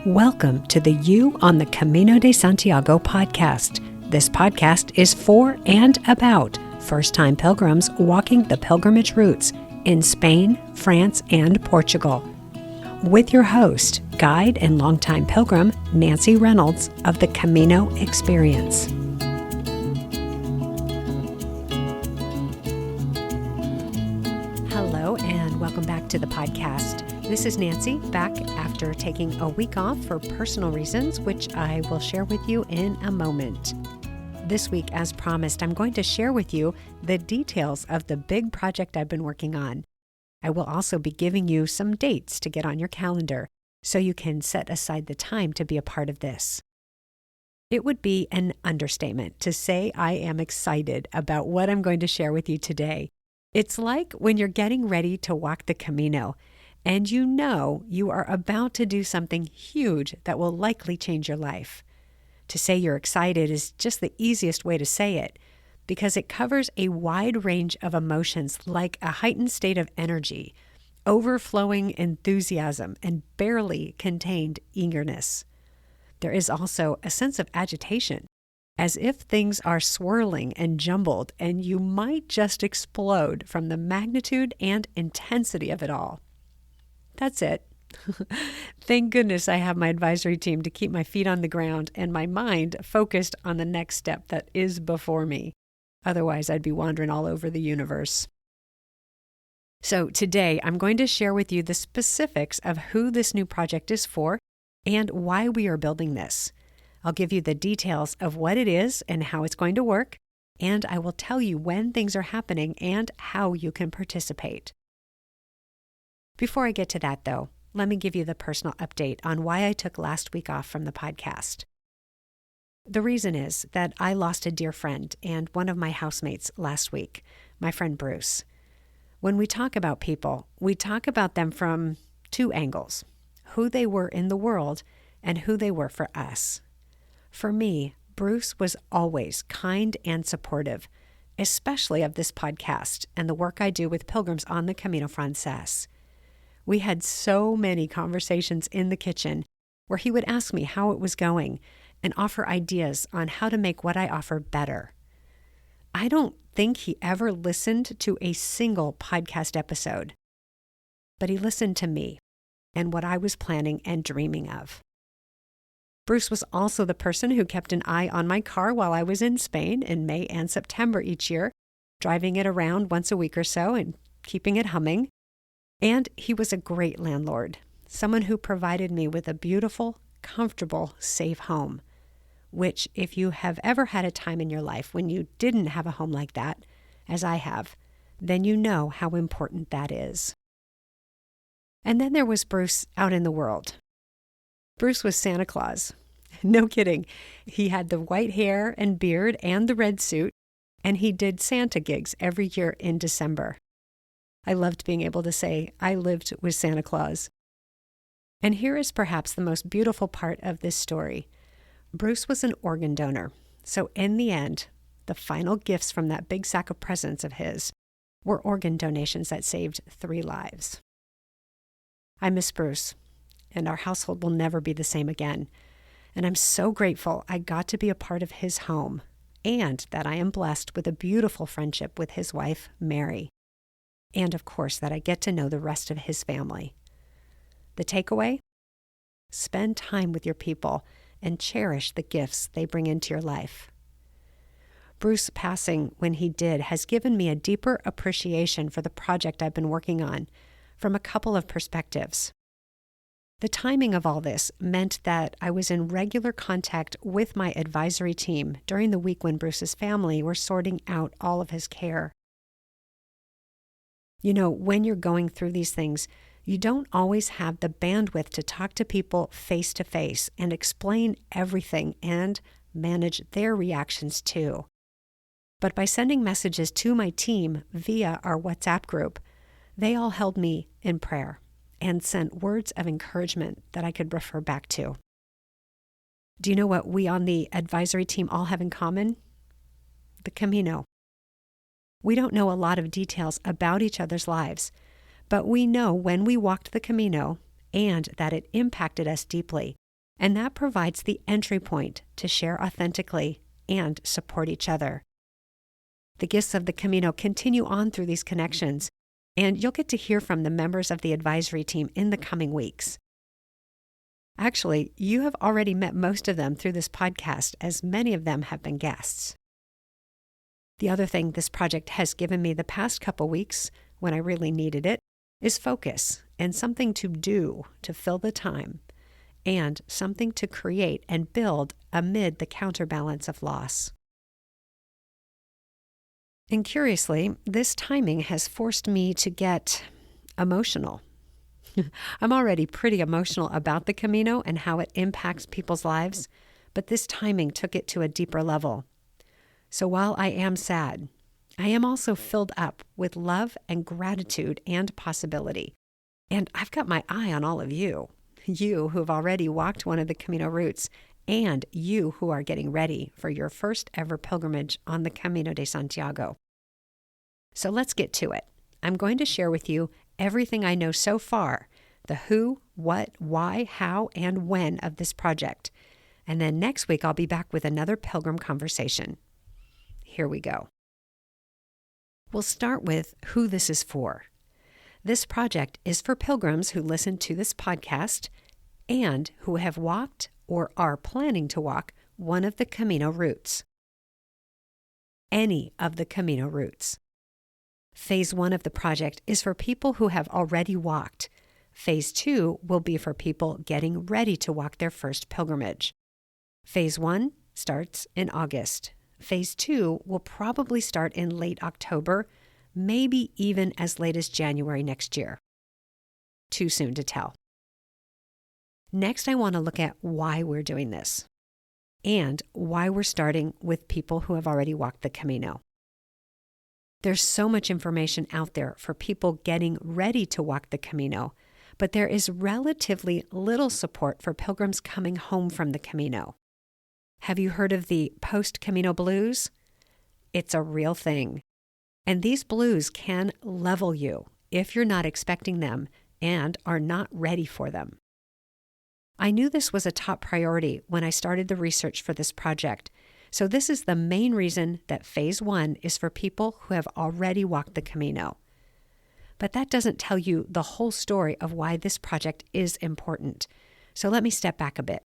Welcome to the You on the Camino de Santiago podcast. This podcast is for and about first-time pilgrims walking the pilgrimage routes in Spain, France, and Portugal. With your host, guide and longtime pilgrim, Nancy Reynolds of the Camino Experience. Hello, and welcome back to the podcast. This is Nancy, back after taking a week off for personal reasons, which I will share with you in a moment. This week, as promised, I'm going to share with you the details of the big project I've been working on. I will also be giving you some dates to get on your calendar so you can set aside the time to be a part of this. It would be an understatement to say I am excited about what I'm going to share with you today. It's like when you're getting ready to walk the Camino, and you know you are about to do something huge that will likely change your life. To say you're excited is just the easiest way to say it, because it covers a wide range of emotions like a heightened state of energy, overflowing enthusiasm, and barely contained eagerness. There is also a sense of agitation, as if things are swirling and jumbled, and you might just explode from the magnitude and intensity of it all. That's it. Thank goodness I have my advisory team to keep my feet on the ground and my mind focused on the next step that is before me. Otherwise, I'd be wandering all over the universe. So today, I'm going to share with you the specifics of who this new project is for and why we are building this. I'll give you the details of what it is and how it's going to work, and I will tell you when things are happening and how you can participate. Before I get to that, though, let me give you the personal update on why I took last week off from the podcast. The reason is that I lost a dear friend and one of my housemates last week, my friend Bruce. When we talk about people, we talk about them from two angles: who they were in the world and who they were for us. For me, Bruce was always kind and supportive, especially of this podcast and the work I do with pilgrims on the Camino Frances. We had so many conversations in the kitchen where he would ask me how it was going and offer ideas on how to make what I offer better. I don't think he ever listened to a single podcast episode, but he listened to me and what I was planning and dreaming of. Bruce was also the person who kept an eye on my car while I was in Spain in May and September each year, driving it around once a week or so and keeping it humming. And he was a great landlord, someone who provided me with a beautiful, comfortable, safe home, which if you have ever had a time in your life when you didn't have a home like that, as I have, then you know how important that is. And then there was Bruce out in the world. Bruce was Santa Claus. No kidding. He had the white hair and beard and the red suit, and he did Santa gigs every year in December. I loved being able to say, I lived with Santa Claus. And here is perhaps the most beautiful part of this story. Bruce was an organ donor. So in the end, the final gifts from that big sack of presents of his were organ donations that saved 3 lives. I miss Bruce, and our household will never be the same again. And I'm so grateful I got to be a part of his home, and that I am blessed with a beautiful friendship with his wife, Mary. And of course, that I get to know the rest of his family. The takeaway? Spend time with your people and cherish the gifts they bring into your life. Bruce passing when he did has given me a deeper appreciation for the project I've been working on from a couple of perspectives. The timing of all this meant that I was in regular contact with my advisory team during the week when Bruce's family were sorting out all of his care. You know, when you're going through these things, you don't always have the bandwidth to talk to people face to face and explain everything and manage their reactions too. But by sending messages to my team via our WhatsApp group, they all held me in prayer and sent words of encouragement that I could refer back to. Do you know what we on the advisory team all have in common? The Camino. We don't know a lot of details about each other's lives, but we know when we walked the Camino and that it impacted us deeply, And that provides the entry point to share authentically and support each other. The gifts of the Camino continue on through these connections, and you'll get to hear from the members of the advisory team in the coming weeks. Actually, you have already met most of them through this podcast, as many of them have been guests. The other thing this project has given me the past couple weeks, when I really needed it, is focus and something to do to fill the time, and something to create and build amid the counterbalance of loss. And curiously, this timing has forced me to get emotional. I'm already pretty emotional about the Camino and how it impacts people's lives, but this timing took it to a deeper level. So while I am sad, I am also filled up with love and gratitude and possibility. And I've got my eye on all of you who have already walked one of the Camino routes, and you who are getting ready for your first ever pilgrimage on the Camino de Santiago. So let's get to it. I'm going to share with you everything I know so far, the who, what, why, how, and when of this project. And then next week, I'll be back with another pilgrim conversation. Here we go. We'll start with who this is for. This project is for pilgrims who listen to this podcast and who have walked or are planning to walk one of the Camino routes. Any of the Camino routes. Phase 1 of the project is for people who have already walked. Phase 2 will be for people getting ready to walk their first pilgrimage. Phase 1 starts in August. Phase 2 will probably start in late October, maybe even as late as January next year. Too soon to tell. Next, I want to look at why we're doing this and why we're starting with people who have already walked the Camino. There's so much information out there for people getting ready to walk the Camino, but there is relatively little support for pilgrims coming home from the Camino. Have you heard of the post-Camino blues? It's a real thing. And these blues can level you if you're not expecting them and are not ready for them. I knew this was a top priority when I started the research for this project, so this is the main reason that Phase 1 is for people who have already walked the Camino. But that doesn't tell you the whole story of why this project is important. So let me step back a bit.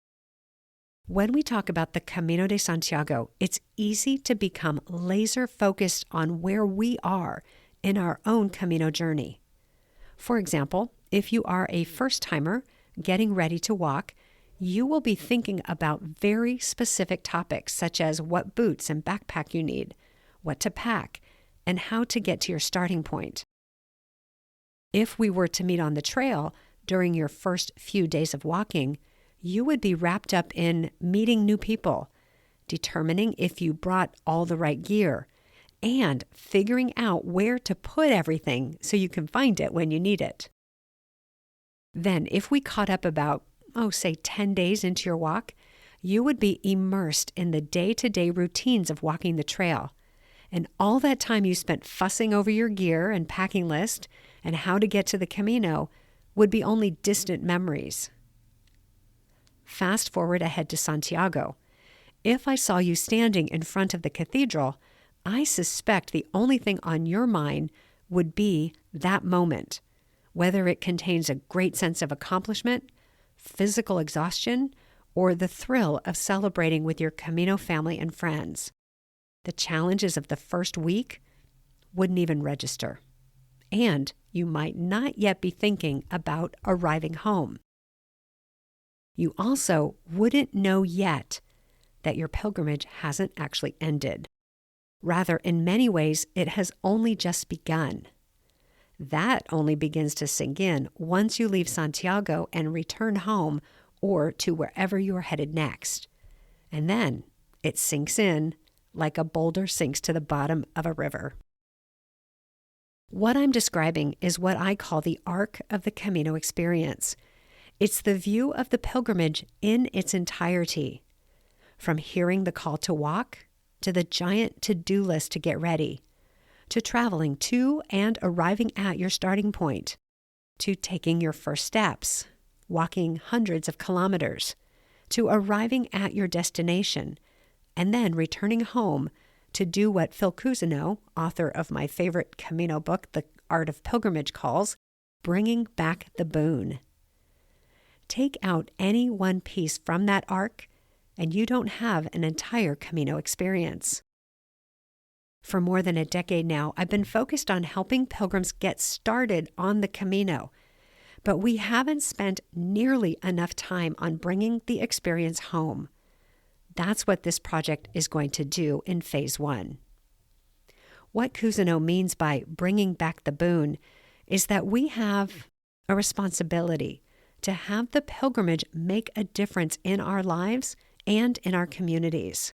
When we talk about the Camino de Santiago, it's easy to become laser focused on where we are in our own Camino journey. For example, if you are a first-timer getting ready to walk, you will be thinking about very specific topics such as what boots and backpack you need, what to pack, and how to get to your starting point. If we were to meet on the trail during your first few days of walking, you would be wrapped up in meeting new people, determining if you brought all the right gear, and figuring out where to put everything so you can find it when you need it. Then, if we caught up about, say 10 days into your walk, you would be immersed in the day-to-day routines of walking the trail. And all that time you spent fussing over your gear and packing list and how to get to the Camino would be only distant memories. Fast forward ahead to Santiago. If I saw you standing in front of the cathedral, I suspect the only thing on your mind would be that moment, whether it contains a great sense of accomplishment, physical exhaustion, or the thrill of celebrating with your Camino family and friends. The challenges of the first week wouldn't even register. And you might not yet be thinking about arriving home. You also wouldn't know yet that your pilgrimage hasn't actually ended. Rather, in many ways, it has only just begun. That only begins to sink in once you leave Santiago and return home or to wherever you're headed next. And then it sinks in like a boulder sinks to the bottom of a river. What I'm describing is what I call the arc of the Camino experience. It's the view of the pilgrimage in its entirety, from hearing the call to walk, to the giant to-do list to get ready, to traveling to and arriving at your starting point, to taking your first steps, walking hundreds of kilometers, to arriving at your destination, and then returning home to do what Phil Cousineau, author of my favorite Camino book, The Art of Pilgrimage, calls bringing back the boon. Take out any one piece from that arc, and you don't have an entire Camino experience. For more than a decade now, I've been focused on helping pilgrims get started on the Camino, but we haven't spent nearly enough time on bringing the experience home. That's what this project is going to do in phase 1. What Cousineau means by bringing back the boon is that we have a responsibility to have the pilgrimage make a difference in our lives and in our communities.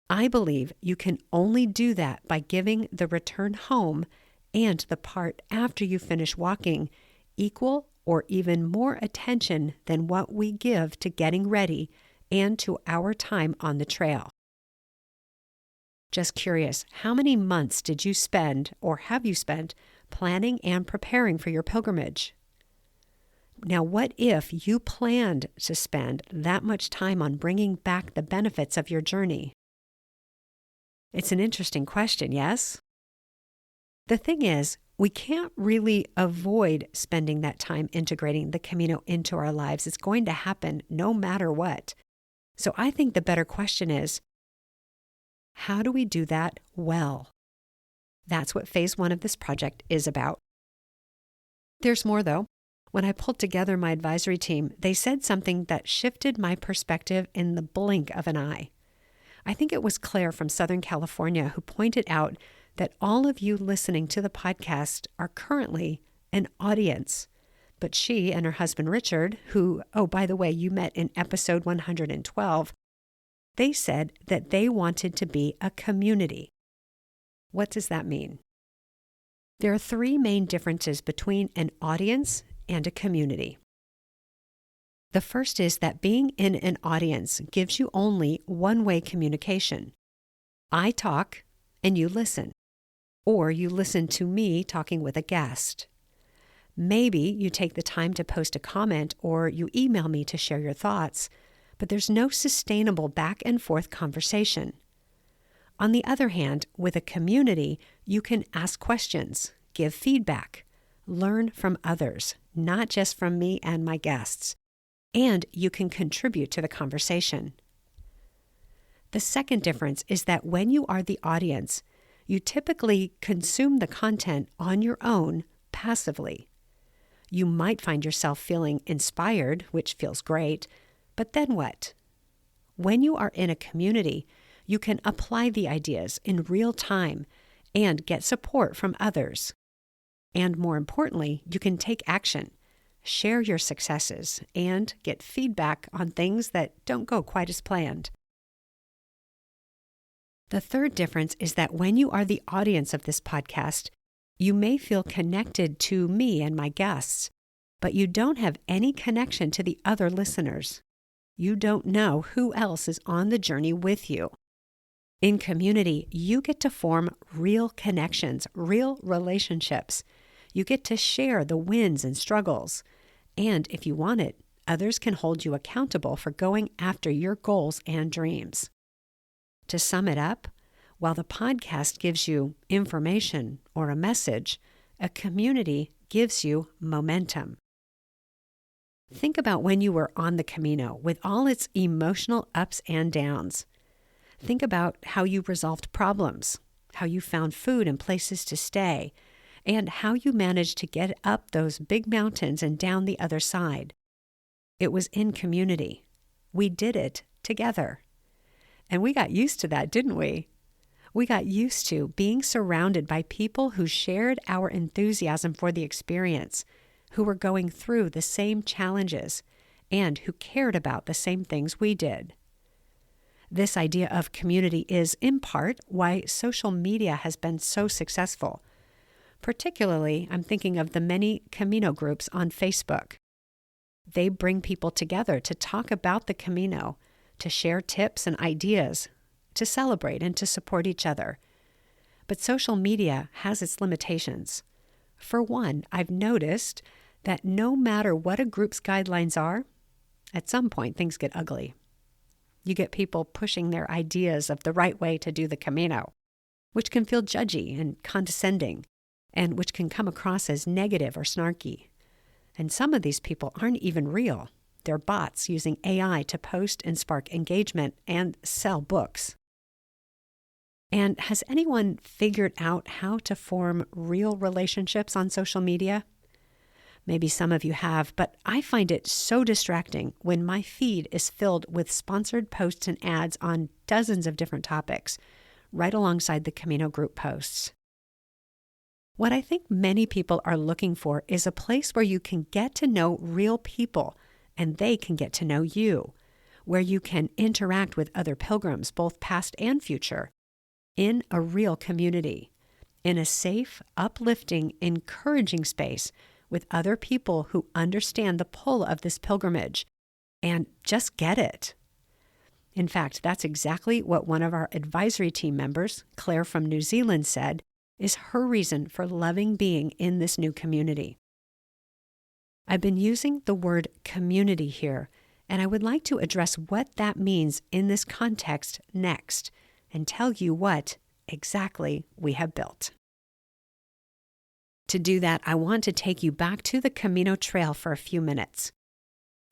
I believe you can only do that by giving the return home and the part after you finish walking equal or even more attention than what we give to getting ready and to our time on the trail. Just curious, how many months did you spend or have you spent planning and preparing for your pilgrimage? Now, what if you planned to spend that much time on bringing back the benefits of your journey? It's an interesting question, yes? The thing is, we can't really avoid spending that time integrating the Camino into our lives. It's going to happen no matter what. So I think the better question is, how do we do that well? That's what phase 1 of this project is about. There's more, though. When I pulled together my advisory team, they said something that shifted my perspective in the blink of an eye. I think it was Claire from Southern California who pointed out that all of you listening to the podcast are currently an audience. But she and her husband Richard, who, oh, by the way, you met in episode 112, they said that they wanted to be a community. What does that mean? There are 3 main differences between an audience and a community. The first is that being in an audience gives you only one-way communication. I talk and you listen, or you listen to me talking with a guest. Maybe you take the time to post a comment or you email me to share your thoughts, but there's no sustainable back and forth conversation. On the other hand, with a community, you can ask questions, give feedback, learn from others, not just from me and my guests, and you can contribute to the conversation. The second difference is that when you are the audience, you typically consume the content on your own passively. You might find yourself feeling inspired, which feels great, but then what? When you are in a community, you can apply the ideas in real time and get support from others. And more importantly, you can take action, share your successes, and get feedback on things that don't go quite as planned. The third difference is that when you are the audience of this podcast, you may feel connected to me and my guests, but you don't have any connection to the other listeners. You don't know who else is on the journey with you. In community, you get to form real connections, real relationships. You get to share the wins and struggles. And if you want it, others can hold you accountable for going after your goals and dreams. To sum it up, while the podcast gives you information or a message, a community gives you momentum. Think about when you were on the Camino with all its emotional ups and downs. Think about how you resolved problems, how you found food and places to stay, and how you managed to get up those big mountains and down the other side. It was in community. We did it together. And we got used to that, didn't we? We got used to being surrounded by people who shared our enthusiasm for the experience, who were going through the same challenges, and who cared about the same things we did. This idea of community is, in part, why social media has been so successful. Particularly, I'm thinking of the many Camino groups on Facebook. They bring people together to talk about the Camino, to share tips and ideas, to celebrate and to support each other. But social media has its limitations. For one, I've noticed that no matter what a group's guidelines are, At some point, things get ugly. You get people pushing their ideas of the right way to do the Camino, which can feel judgy and condescending, and which can come across as negative or snarky. And some of these people aren't even real. They're bots using AI to post and spark engagement and sell books. And has anyone figured out how to form real relationships on social media? Maybe some of you have, but I find it so distracting when my feed is filled with sponsored posts and ads on dozens of different topics, right alongside the Camino group posts. What I think many people are looking for is a place where you can get to know real people and they can get to know you, where you can interact with other pilgrims, both past and future, in a real community, in a safe, uplifting, encouraging space with other people who understand the pull of this pilgrimage and just get it. In fact, that's exactly what one of our advisory team members, Claire from New Zealand, said is her reason for loving being in this new community. I've been using the word community here, and I would like to address what that means in this context next and tell you what exactly we have built. To do that, I want to take you back to the Camino Trail for a few minutes.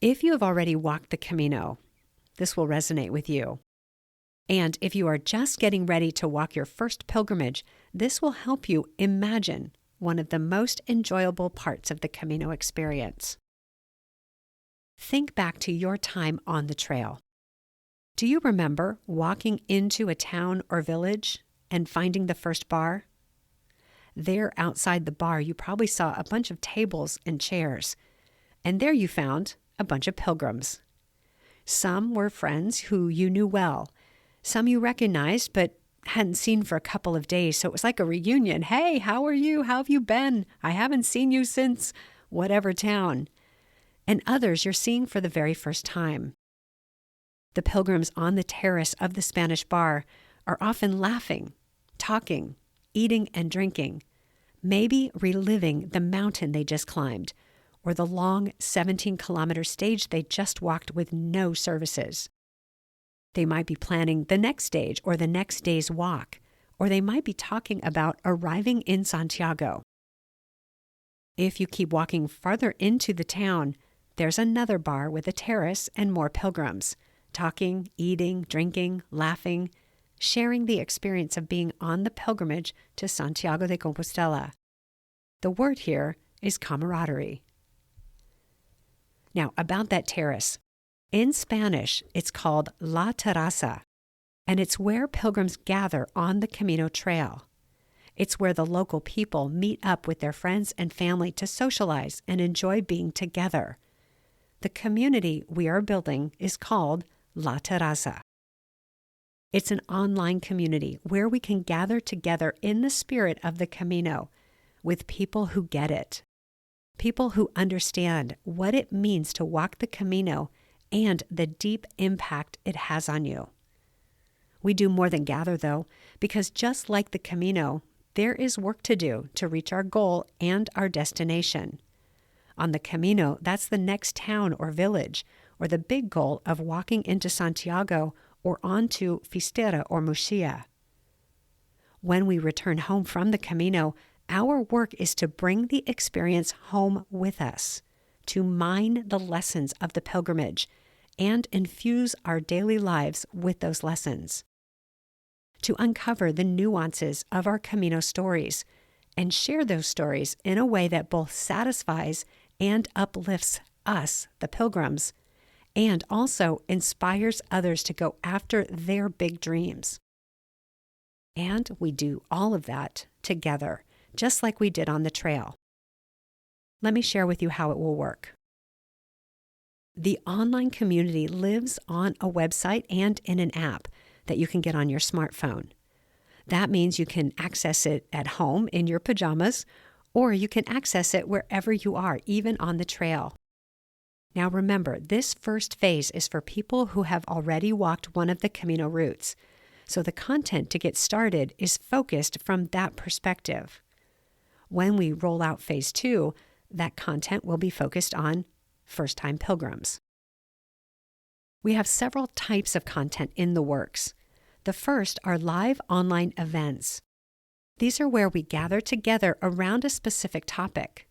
If you have already walked the Camino, this will resonate with you. And if you are just getting ready to walk your first pilgrimage, this will help you imagine one of the most enjoyable parts of the Camino experience. Think back to your time on the trail. Do you remember walking into a town or village and finding the first bar? There outside the bar, you probably saw a bunch of tables and chairs, and there you found a bunch of pilgrims. Some were friends who you knew well. Some you recognized but hadn't seen for a couple of days, so it was like a reunion. Hey, how are you? How have you been? I haven't seen you since whatever town. And others you're seeing for the very first time. The pilgrims on the terrace of the Spanish bar are often laughing, talking, eating and drinking, maybe reliving the mountain they just climbed, or the long 17-kilometer stage they just walked with no services. They might be planning the next stage or the next day's walk, or they might be talking about arriving in Santiago. If you keep walking farther into the town, there's another bar with a terrace and more pilgrims, talking, eating, drinking, laughing, sharing the experience of being on the pilgrimage to Santiago de Compostela. The word here is camaraderie. Now, about that terrace. In Spanish, it's called La Terrace, and it's where pilgrims gather on the Camino Trail. It's where the local people meet up with their friends and family to socialize and enjoy being together. The community we are building is called La Terrace. It's an online community where we can gather together in the spirit of the Camino with people who get it, people who understand what it means to walk the Camino and the deep impact it has on you. We do more than gather, though, because just like the Camino, there is work to do to reach our goal and our destination. On the Camino, that's the next town or village, or the big goal of walking into Santiago or onto Fistera or Muxía. When we return home from the Camino, our work is to bring the experience home with us, to mine the lessons of the pilgrimage and infuse our daily lives with those lessons, to uncover the nuances of our Camino stories and share those stories in a way that both satisfies and uplifts us, the pilgrims, and also inspires others to go after their big dreams. And we do all of that together, just like we did on the trail. Let me share with you how it will work. The online community lives on a website and in an app that you can get on your smartphone. That means you can access it at home in your pajamas, or you can access it wherever you are, even on the trail. Now remember, this first phase is for people who have already walked one of the Camino routes, so the content to get started is focused from that perspective. When we roll out phase 2, that content will be focused on first-time pilgrims. We have several types of content in the works. The first are live online events. These are where we gather together around a specific topic.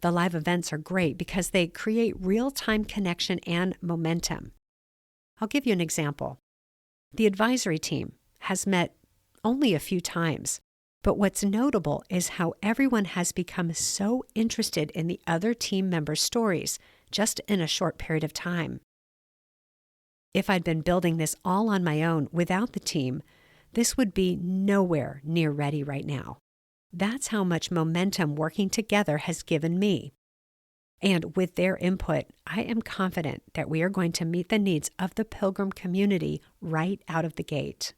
The live events are great because they create real-time connection and momentum. I'll give you an example. The advisory team has met only a few times, but what's notable is how everyone has become so interested in the other team members' stories just in a short period of time. If I'd been building this all on my own without the team, this would be nowhere near ready right now. That's how much momentum working together has given me. And with their input, I am confident that we are going to meet the needs of the pilgrim community right out of the gate.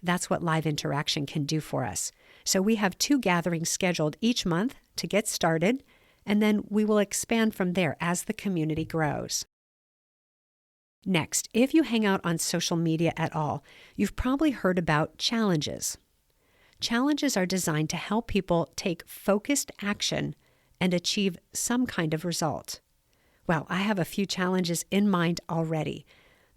That's what live interaction can do for us. So we have 2 gatherings scheduled each month to get started, and then we will expand from there as the community grows. Next, if you hang out on social media at all, you've probably heard about challenges. Challenges are designed to help people take focused action and achieve some kind of result. Well, I have a few challenges in mind already.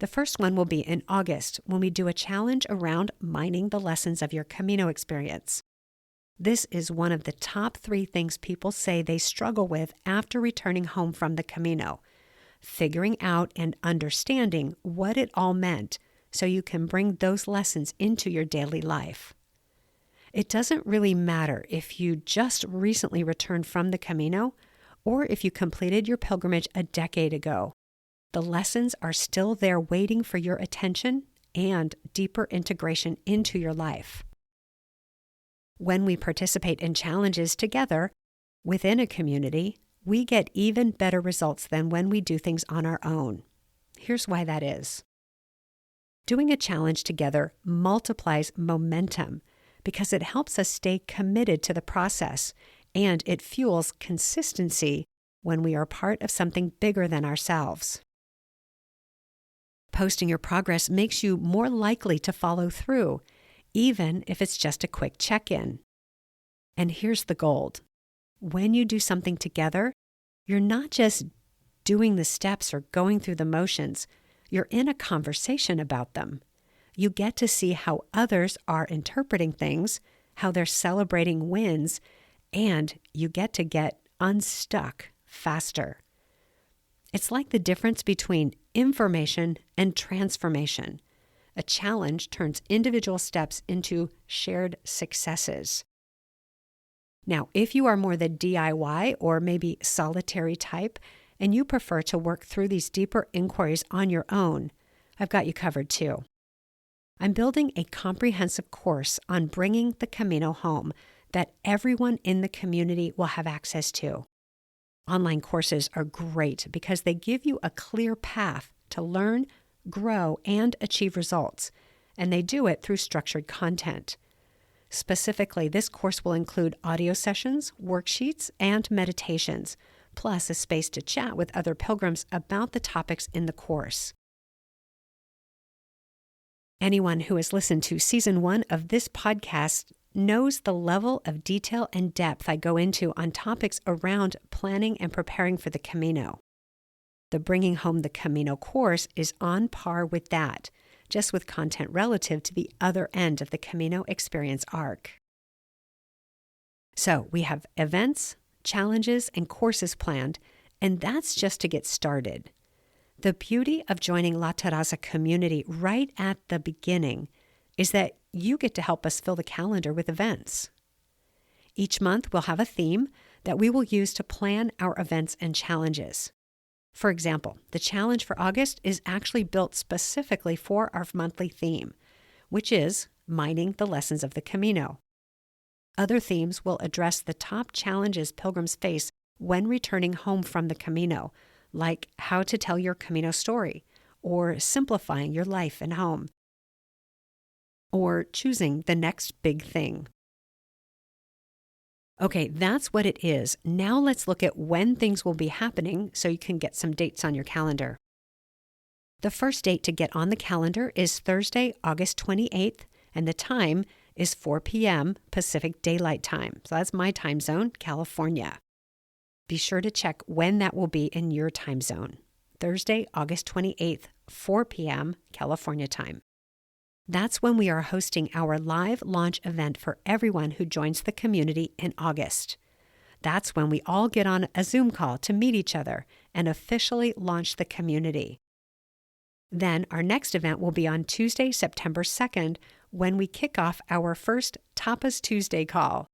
The first one will be in August when we do a challenge around mining the lessons of your Camino experience. This is one of the top 3 things people say they struggle with after returning home from the Camino. Figuring out and understanding what it all meant so you can bring those lessons into your daily life. It doesn't really matter if you just recently returned from the Camino or if you completed your pilgrimage a decade ago. The lessons are still there waiting for your attention and deeper integration into your life. When we participate in challenges together within a community, we get even better results than when we do things on our own. Here's why that is. Doing a challenge together multiplies momentum because it helps us stay committed to the process, and it fuels consistency when we are part of something bigger than ourselves. Posting your progress makes you more likely to follow through, even if it's just a quick check-in. And here's the gold. When you do something together, you're not just doing the steps or going through the motions. You're in a conversation about them. You get to see how others are interpreting things, how they're celebrating wins, and you get to get unstuck faster. It's like the difference between information and transformation. A challenge turns individual steps into shared successes. Now, if you are more the DIY or maybe solitary type, and you prefer to work through these deeper inquiries on your own, I've got you covered too. I'm building a comprehensive course on bringing the Camino home that everyone in the community will have access to. Online courses are great because they give you a clear path to learn, grow, and achieve results, and they do it through structured content. Specifically, this course will include audio sessions, worksheets, and meditations, plus a space to chat with other pilgrims about the topics in the course. Anyone who has listened to Season 1 of this podcast knows the level of detail and depth I go into on topics around planning and preparing for the Camino. The Bringing Home the Camino course is on par with that, just with content relative to the other end of the Camino experience arc. So we have events, challenges, and courses planned, and that's just to get started. The beauty of joining La TERRACE community right at the beginning is that you get to help us fill the calendar with events. Each month we'll have a theme that we will use to plan our events and challenges. For example, the challenge for August is actually built specifically for our monthly theme, which is mining the lessons of the Camino. Other themes will address the top challenges pilgrims face when returning home from the Camino, like how to tell your Camino story, or simplifying your life and home, or choosing the next big thing. Okay, that's what it is. Now let's look at when things will be happening so you can get some dates on your calendar. The first date to get on the calendar is Thursday, August 28th, and the time is 4 p.m. Pacific Daylight Time. So that's my time zone, California. Be sure to check when that will be in your time zone. Thursday, August 28th, 4 p.m. California time. That's when we are hosting our live launch event for everyone who joins the community in August. That's when we all get on a Zoom call to meet each other and officially launch the community. Then our next event will be on Tuesday, September 2nd, when we kick off our first Tapas Tuesday call.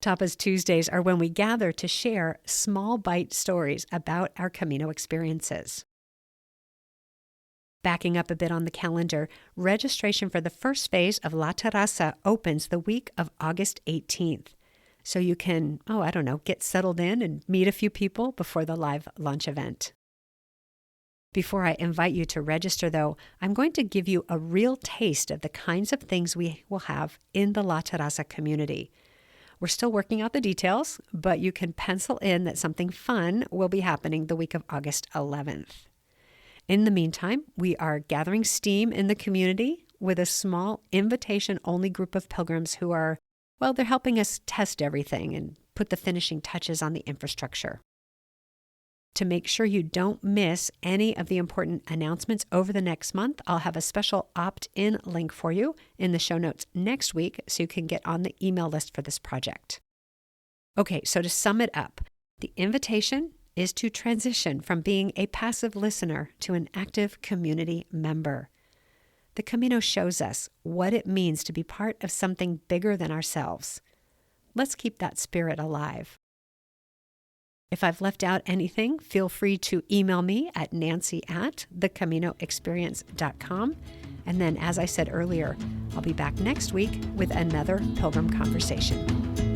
Tapas Tuesdays are when we gather to share small bite stories about our Camino experiences. Backing up a bit on the calendar, registration for the first phase of La Terrace opens the week of August 18th. So you can, get settled in and meet a few people before the live launch event. Before I invite you to register, though, I'm going to give you a real taste of the kinds of things we will have in the La Terrace community. We're still working out the details, but you can pencil in that something fun will be happening the week of August 11th. In the meantime, we are gathering steam in the community with a small invitation-only group of pilgrims who are, they're helping us test everything and put the finishing touches on the infrastructure. To make sure you don't miss any of the important announcements over the next month, I'll have a special opt-in link for you in the show notes next week so you can get on the email list for this project. Okay, so to sum it up, the invitation is to transition from being a passive listener to an active community member. The Camino shows us what it means to be part of something bigger than ourselves. Let's keep that spirit alive. If I've left out anything, feel free to email me at nancy@thecaminoexperience.com. And then, as I said earlier, I'll be back next week with another pilgrim conversation.